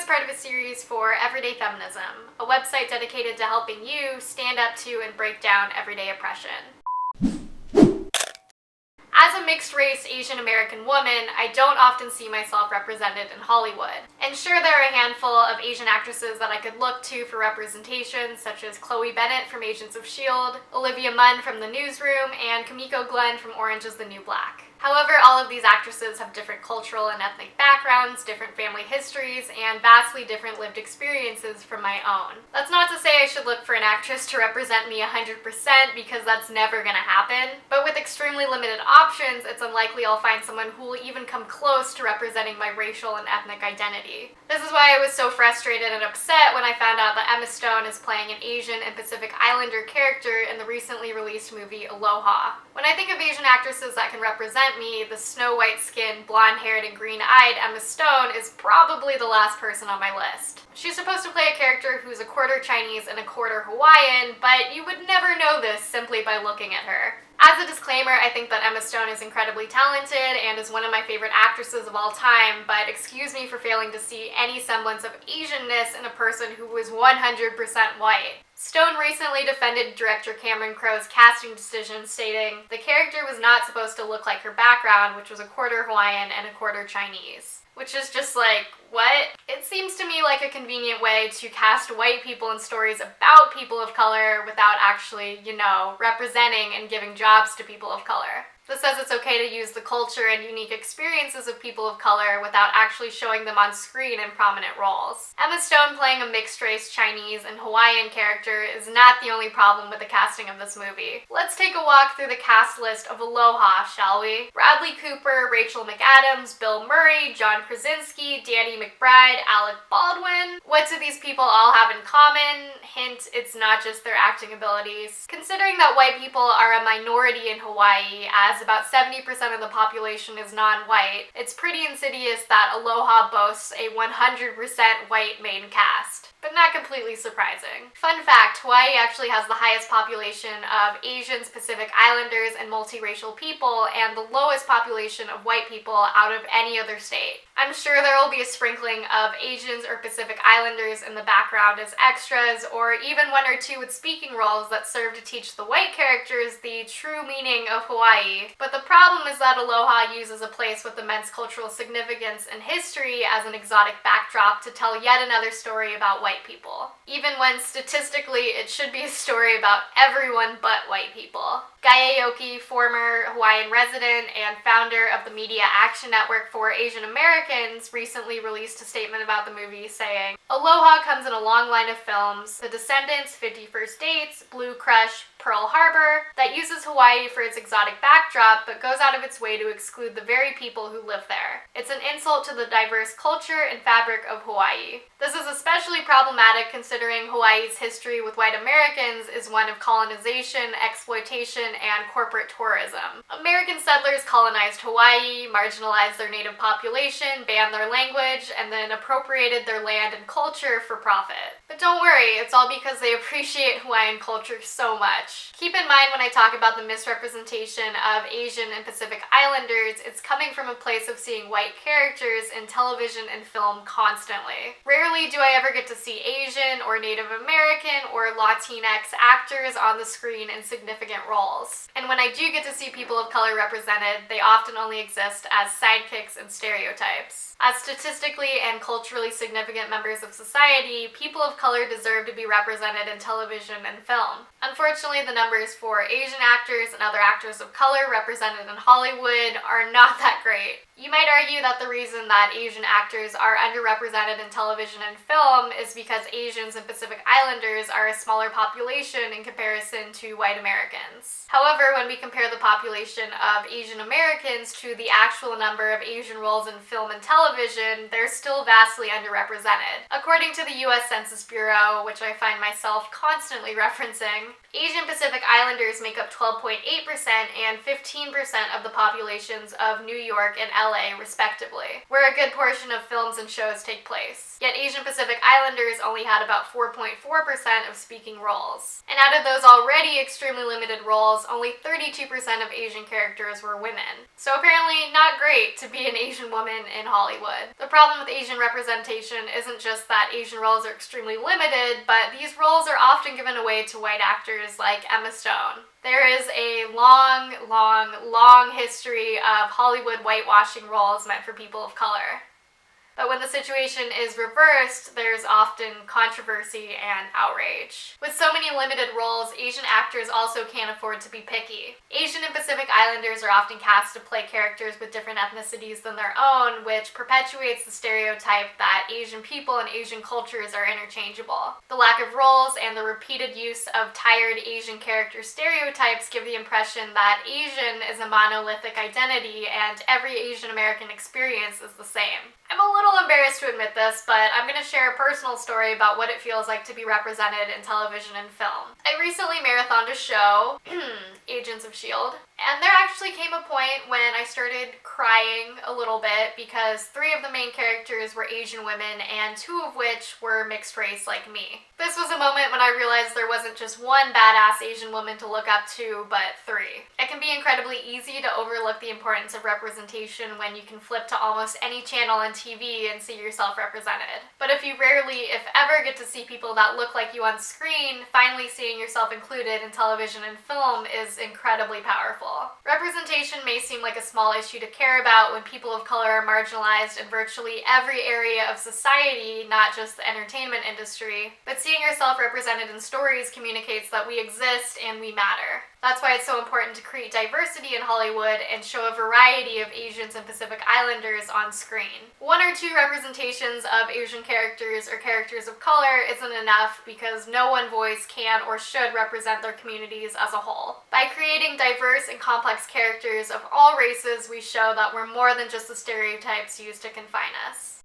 is part of a series for Everyday Feminism, a website dedicated to helping you stand up to and break down everyday oppression. As a mixed-race Asian American woman, I don't often see myself represented in Hollywood. And sure, there are a handful of Asian actresses that I could look to for representation, such as Chloe Bennett from Agents of S.H.I.E.L.D., Olivia Munn from The Newsroom, and Kimiko Glenn from Orange is the New Black. However, all of these actresses have different cultural and ethnic backgrounds, different family histories, and vastly different lived experiences from my own. That's not to say I should look for an actress to represent me 100%, because that's never gonna happen. But with extremely limited options, it's unlikely I'll find someone who will even come close to representing my racial and ethnic identity. This is why I was so frustrated and upset when I found out that Emma Stone is playing an Asian and Pacific Islander character in the recently released movie Aloha. When I think of Asian actresses that can represent me, the snow white skinned, blonde haired, and green eyed Emma Stone is probably the last person on my list. She's supposed to play a character who's a quarter Chinese and a quarter Hawaiian, but you would never know this simply by looking at her. As a disclaimer, I think that Emma Stone is incredibly talented and is one of my favorite actresses of all time, but excuse me for failing to see any semblance of Asianness in a person who was 100% white. Stone recently defended director Cameron Crowe's casting decision, stating, "The character was not supposed to look like her background, which was a quarter Hawaiian and a quarter Chinese." Which is just like, what? It seems to me like a convenient way to cast white people in stories about people of color without actually, representing and giving jobs to people of color. This says it's okay to use the culture and unique experiences of people of color without actually showing them on screen in prominent roles. Emma Stone playing a mixed-race Chinese and Hawaiian character is not the only problem with the casting of this movie. Let's take a walk through the cast list of Aloha, shall we? Bradley Cooper, Rachel McAdams, Bill Murray, John Krasinski, Danny McBride, Alec Baldwin. What do these people all have in common? Hint, it's not just their acting abilities. Considering that white people are a minority in Hawaii, as about 70% of the population is non-white, it's pretty insidious that Aloha boasts a 100% white main cast. But not completely surprising. Fun fact, Hawaii actually has the highest population of Asians, Pacific Islanders, and multiracial people, and the lowest population of white people out of any other state. I'm sure there will be a sprinkling of Asians or Pacific Islanders in the background as extras, or even one or two with speaking roles that serve to teach the white characters the true meaning of Hawaii. But the problem is that Aloha uses a place with immense cultural significance and history as an exotic backdrop to tell yet another story about white people, even when statistically it should be a story about everyone but white people. Guy Aoki, former Hawaiian resident and founder of the Media Action Network for Asian Americans, recently released a statement about the movie saying, "Aloha comes in a long line of films, The Descendants, 50 First Dates, Blue Crush, Pearl Harbor, that uses Hawaii for its exotic backdrop but goes out of its way to exclude the very people who live there. It's an insult to the diverse culture and fabric of Hawaii." This is especially problematic considering Hawaii's history with white Americans is one of colonization, exploitation, and corporate tourism. American settlers colonized Hawaii, marginalized their native population, banned their language, and then appropriated their land and culture for profit. But don't worry, it's all because they appreciate Hawaiian culture so much. Keep in mind when I talk about the misrepresentation of Asian and Pacific Islanders, it's coming from a place of seeing white characters in television and film constantly. Rarely do I ever get to see Asian or Native American or Latinx actors on the screen in significant roles. And when I do get to see people of color represented, they often only exist as sidekicks and stereotypes. As statistically and culturally significant members of society, people of color deserve to be represented in television and film. Unfortunately, the numbers for Asian actors and other actors of color represented in Hollywood are not that great. You might argue that the reason that Asian actors are underrepresented in television and film is because Asians and Pacific Islanders are a smaller population in comparison to white Americans. However, when we compare the population of Asian Americans to the actual number of Asian roles in film and television, they're still vastly underrepresented. According to the US Census Census Bureau, which I find myself constantly referencing, Asian Pacific Islanders make up 12.8% and 15% of the populations of New York and LA, respectively, where a good portion of films and shows take place. Yet Asian Pacific Islanders only had about 4.4% of speaking roles. And out of those already extremely limited roles, only 32% of Asian characters were women. So apparently not great to be an Asian woman in Hollywood. The problem with Asian representation isn't just that Asian roles are extremely limited, but these roles are often given away to white actors like Emma Stone. There is a long history of Hollywood whitewashing roles meant for people of color. But when the situation is reversed, there's often controversy and outrage. With so many limited roles, Asian actors also can't afford to be picky. Asian and Pacific Islanders are often cast to play characters with different ethnicities than their own, which perpetuates the stereotype that Asian people and Asian cultures are interchangeable. The lack of roles and the repeated use of tired Asian character stereotypes give the impression that Asian is a monolithic identity and every Asian American experience is the same. I'm a little embarrassed to admit this, but I'm going to share a personal story about what it feels like to be represented in television and film. I recently marathoned a show, Agents of S.H.I.E.L.D., and there actually came a point when I started crying a little bit because 3 of the main characters were Asian women and 2 of which were mixed race like me. This was a moment when I realized there wasn't just one badass Asian woman to look up to, but 3. It can be incredibly easy to overlook the importance of representation when you can flip to almost any channel on TV and see yourself represented. But if you rarely, if ever, get to see people that look like you on screen, finally seeing yourself included in television and film is incredibly powerful. Representation may seem like a small issue to care about when people of color are marginalized in virtually every area of society, not just the entertainment industry, but seeing yourself represented in stories communicates that we exist and we matter. That's why it's so important to create diversity in Hollywood and show a variety of Asians and Pacific Islanders on screen. 1 or 2 representations of Asian characters or characters of color isn't enough because no one voice can or should represent their communities as a whole. By creating diverse and complex characters of all races, we show that we're more than just the stereotypes used to confine us.